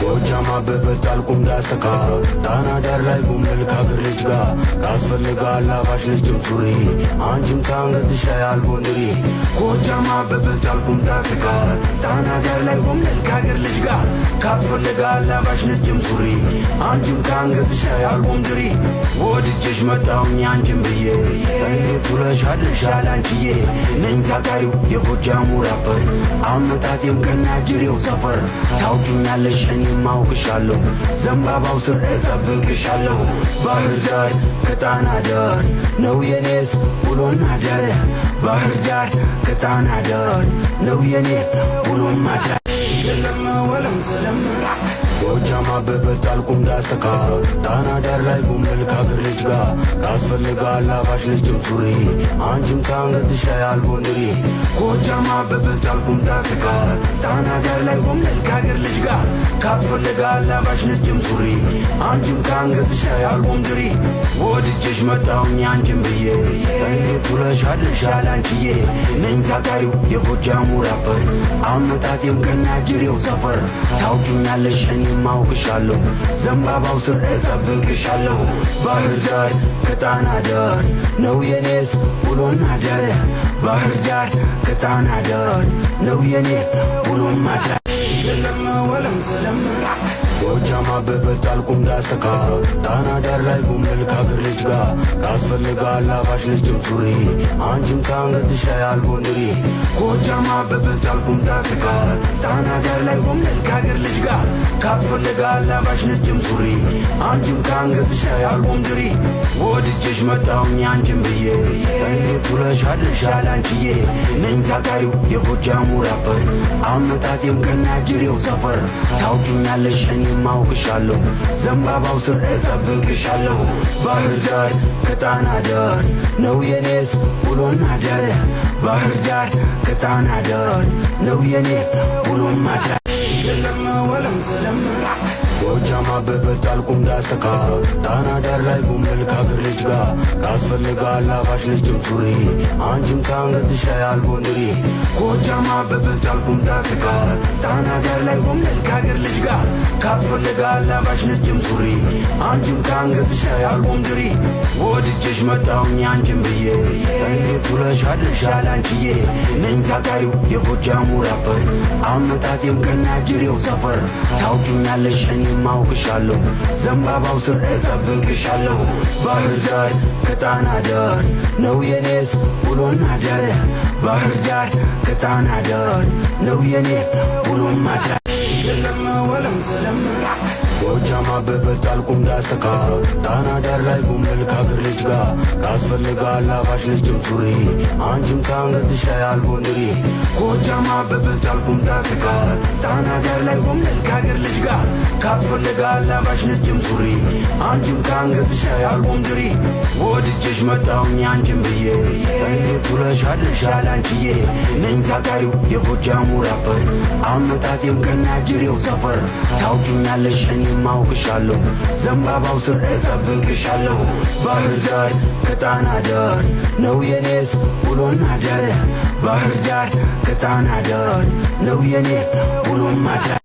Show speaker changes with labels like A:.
A: ጎጃም አበበት አልቁም ዳሰካ ጣና ዳር ላይ ጉምል ካገር ልጅ ጋ ታስፈልጋል አባሽ ነጭም ሱሪ አንቺም ታንገትሽ ያያል ጎንደሬ ጎጃም አበበት አልቁም ዳሰካ ጣና ዳር ላይ ጉምል ካገር ልጅ ጋ ታስፈልጋል አባሽ ነጭም ሱሪ አንቺም ታንገትሽ ያያል ጎንደሬ ወድጄሽ መጣሁኝ አንቺም ብዬ እንዴት ውለሻል አንቺዬ ነኝ ታታሪው የጎጃሙ ራፐር አመጣጤም ከናጅሬው ሰፈር ታውቂኛለሽ እኔም አውቅሻለሁ ዘንባባው ስር እጠብቅሻለሁ ባህር ዳር ከጣና ዳር ነው የኔስ ውሎና አዳር ባህር ዳር ከጣና ዳር ነው የኔስ ውሎና አዳር ጎጃም አበበት አልቁም ዳሰካ ጣና ዳር ላይ ጉምል ካገር ልጅ ጋ ታስፈልጋል አባሽ ነጭም ሱሪ አንቺም ታንገትሽ ያያል ጎንደሬ ጎጃም አበበት አልቁም ዳሰካ ጣና ዳር ላይ ጉምል ካገር ልጅ ጋ ታስፈልጋል አባሽ ነጭም ሱሪ አንቺም ታንገትሽ ያያል ጎንደሬ ወድጄሽ መጣሁኝ አንቺም ብዬ እንዴት ውለሻል አንቺዬ ነኝ ታታሪው የጎጃሙ ራፐር አመጣጤም ከናጅሬው ሰፈር ታውቂኛለሽ እኔም አውቅሻለሁ ዘንባባው ስር እጠብቅሻለሁ ባህር ዳር ከጣና ዳር ነው የኔስ ውሎና አዳር ባህር ዳር ከጣና ዳር ነው የኔስ ውሎና አዳር ጎጃም አበበት አልቁም ዳሰካ ጣና ዳር ላይ ጉምል ካገር ልጅ ጋ ታስፈልጋል አባሽ ነጭም ሱሪ አንቺም ታንገትሽ ያያል ጎንደሬ ጎጃም አበበት አልቁም ዳሰካ ጣና ዳር ላይ ጉምል ካገር ልጅ ጋ ታስፈልጋል አባሽ ነጭም ሱሪ አንቺም ታንገትሽ ያያል ጎንደሬ ወድጄሽ መጣሁኝ አንቺም ብዬ እንዴት ውለሻል አንቺዬ ነኝ ታታሪው የጎጃሙ ራፐር አመጣጤም ከናጅሬው ሰፈር ታውቂኛለሽ እኔም አውቅሻለሁ ዘንባባው ስር እጠብቅሻለሁ ባህር ዳር ከጣና ዳር ነው የኔስ ውሎና አዳር ባህር ዳር ከጣና ዳር ነው የኔስ ውሎና አዳር ጎጃም አበበት አልቁም ዳሰካ ጣና ዳር ላይ ጉምል ካገር ልጅ ጋ ታስፈልጋል አባሽ ነጭም ሱሪ አንቺም ታንገትሽ ያያል ጎንደሬ ጎጃም አበበት አልቁም ዳሰካ ጣና ዳር ላይ ጉምል ካገር ልጅ ጋ ታስፈልጋል አባሽ ነጭም ሱሪ አንቺም ታንገትሽ ያያል ጎንደሬ ወድጄሽ መጣሁኝ አንቺም ብዬ እንዴት ውለሻል አንቺዬ ነኝ ታታሪው የጎጃሙ ራፐር አመጣጤም ከናጅሬው ሰፈር ታውቂኛለሽ እኔም አውቅሻለሁ ዘንባባው ስር እጠብቅሻለሁ ባህር ዳር ከጣና ዳር ነው የኔስ ውሎና አዳር ባህር ዳር ከጣና ዳር ነው የኔስ ውሎና አዳር ጎጃም አበበት አልቁም ዳሰካ ጣና ዳር ላይ ጉምል ካገር ልጅ ጋ ታስፈልጋል አባሽ ነጭም ሱሪ አንቺም ታንገትሽ ያያል ጎንደሬ ጎጃም አበበት አልቁም ዳሰካ ጣና ዳር ላይ ጉምል ካገር ልጅ ጋ ታስፈልጋል አባሽ ነጭም ሱሪ አንቺም ታንገትሽ ያያል ጎንደሬ ወድጄሽ መጣሁኝ አንቺም ብዬ እንዴት ውለሻል አንቺዬ ነኝ ታታሪው የጎጃሙ ራፐር አመጣጤም ከናጅሬው ሰፈር ታውቂኛለሽ እኔም አውቅሻለሁ ዘንባባው ስር እጠብቅሻለሁ ባህር ዳር ከጣና ዳር ነው የኔስ ውሎና አዳር ባህር ዳር ከጣና ዳር ነው የኔስ ውሎና አዳር